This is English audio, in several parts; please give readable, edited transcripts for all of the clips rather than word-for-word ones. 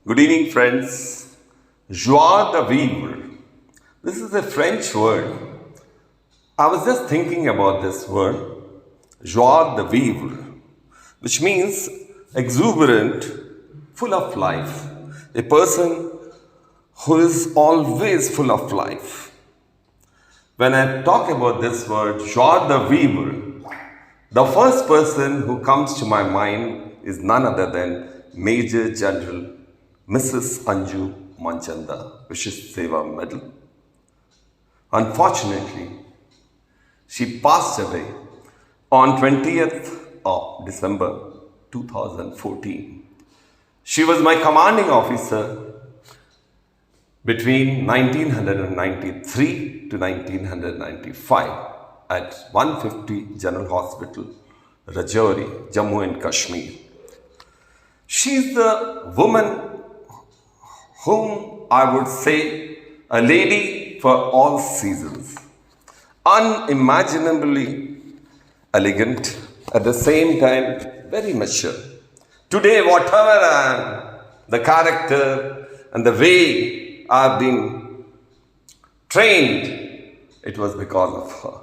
Good evening, friends. Joie de vivre. This is a French word. I was just thinking about this word, joie de vivre, which means exuberant, full of life. A person who is always full of life. When I talk about this word, joie de vivre, the first person who comes to my mind is none other than Major General Mrs. Anju Manchanda, Vishis Seva Medal. Unfortunately, she passed away on 20th of December 2014. She was my commanding officer between 1993 to 1995 at 150 General Hospital, Rajouri, Jammu and Kashmir. She is the woman whom I would say a lady for all seasons, unimaginably elegant, at the same time very mature. Today, whatever I am, the character and the way I've been trained, it was because of her.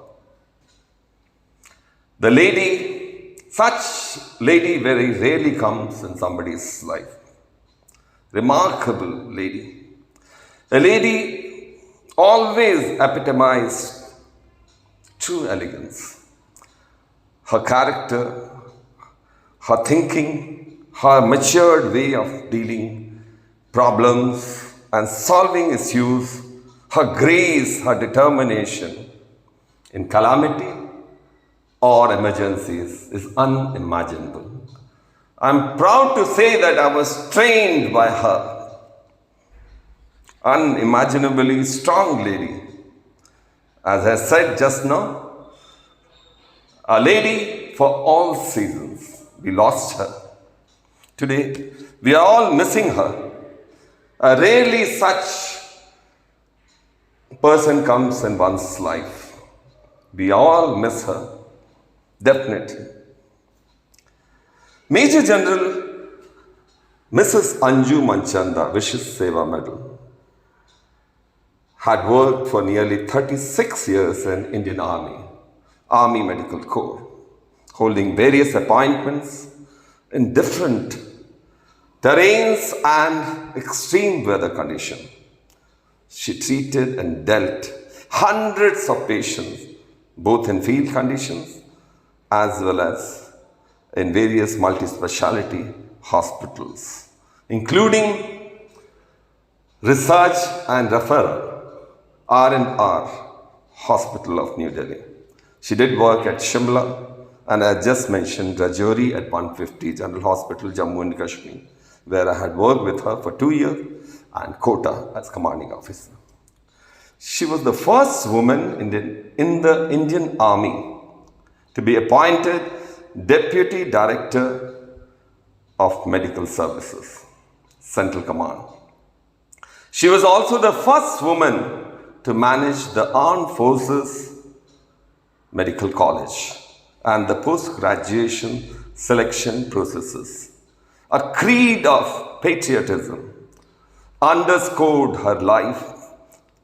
The lady, such lady very rarely comes in somebody's life. Remarkable lady. A lady always epitomized true elegance. Her character, her thinking, her matured way of dealing problems and solving issues, her grace, her determination in calamity or emergencies is unimaginable. I'm proud to say that I was trained by her. Unimaginably strong lady. As I said just now, a lady for all seasons. We lost her. Today, we are all missing her. A rarely such person comes in one's life. We all miss her. Definitely. Major General Mrs. Anju Manchanda, Vishis Seva Medal, had worked for nearly 36 years in Indian Army Medical Corps, holding various appointments in different terrains and extreme weather conditions. She treated and dealt hundreds of patients, both in field conditions as well as in various multi-speciality hospitals, including research and referral, R&R Hospital of New Delhi. She did work at Shimla and I just mentioned Rajouri at 150 General Hospital, Jammu and Kashmir, where I had worked with her for 2 years, and Kota as commanding officer. She was the first woman in the Indian Army to be appointed Deputy Director of Medical Services, Central Command. She was also the first woman to manage the Armed Forces Medical College and the post-graduation selection processes. A creed of patriotism underscored her life,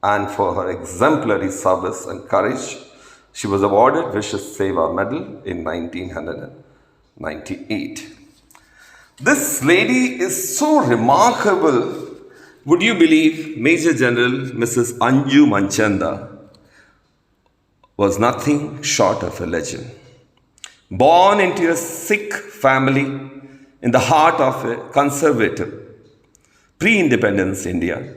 and for her exemplary service and courage, she was awarded Vishis Seva Medal in 1998. This lady is so remarkable. Would you believe Major General Mrs. Anju Manchanda was nothing short of a legend. Born into a Sikh family in the heart of a conservative, pre-independence India,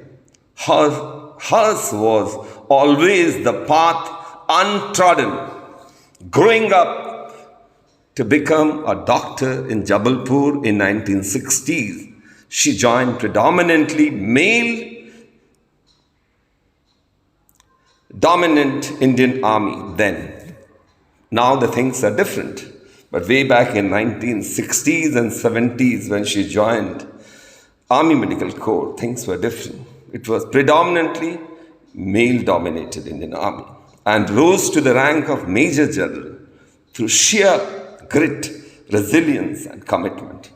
hers was always the path untrodden. Growing up to become a doctor in Jabalpur in 1960s, she joined predominantly male-dominant Indian Army then. Now the things are different. But way back in 1960s and 70s when she joined Army Medical Corps, things were different. It was predominantly male-dominated Indian Army and rose to the rank of Major General through sheer grit, resilience and commitment.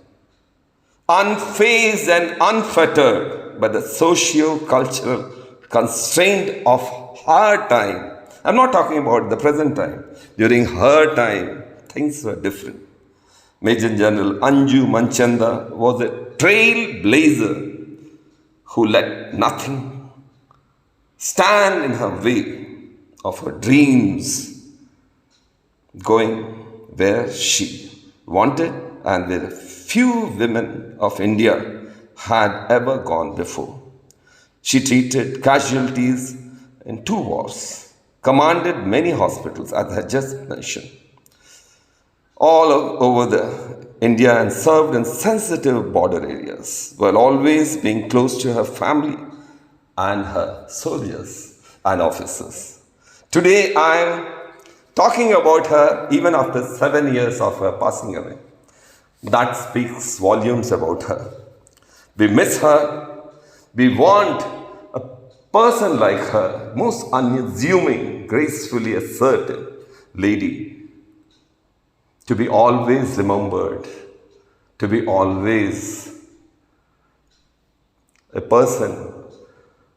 unfazed and unfettered by the socio-cultural constraint of her time. I'm not talking about the present time. During her time, things were different. Major General Anju Manchanda was a trailblazer who let nothing stand in her way of her dreams going where she wanted and where few women of India had ever gone before. She treated casualties in 2 wars, commanded many hospitals, as I just mentioned, all over the India and served in sensitive border areas while always being close to her family and her soldiers and officers. Today I am talking about her even after 7 years of her passing away. That speaks volumes about her. We miss her. We want a person like her, most unassuming, gracefully assertive lady, to be always remembered, to be always a person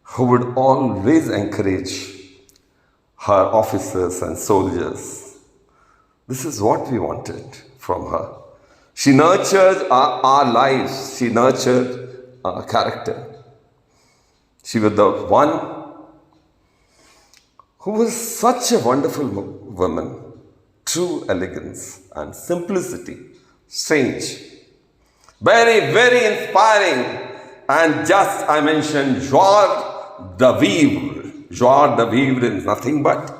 who would always encourage her officers and soldiers. This is what we wanted from her. She nurtured our lives. She nurtured our character. She was the one who was such a wonderful woman. True elegance and simplicity. Strange. Very, very inspiring. And just I mentioned joie de vivre. Joie de vivre is nothing but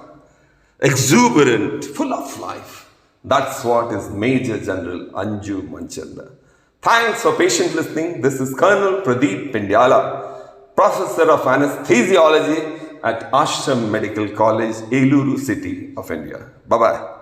exuberant, full of life. That's what is Major General Anju Manchanda. Thanks for patient listening. This is Colonel Pradeep Pindyala, Professor of Anesthesiology at Ashram Medical College, Eluru City of India. Bye-bye.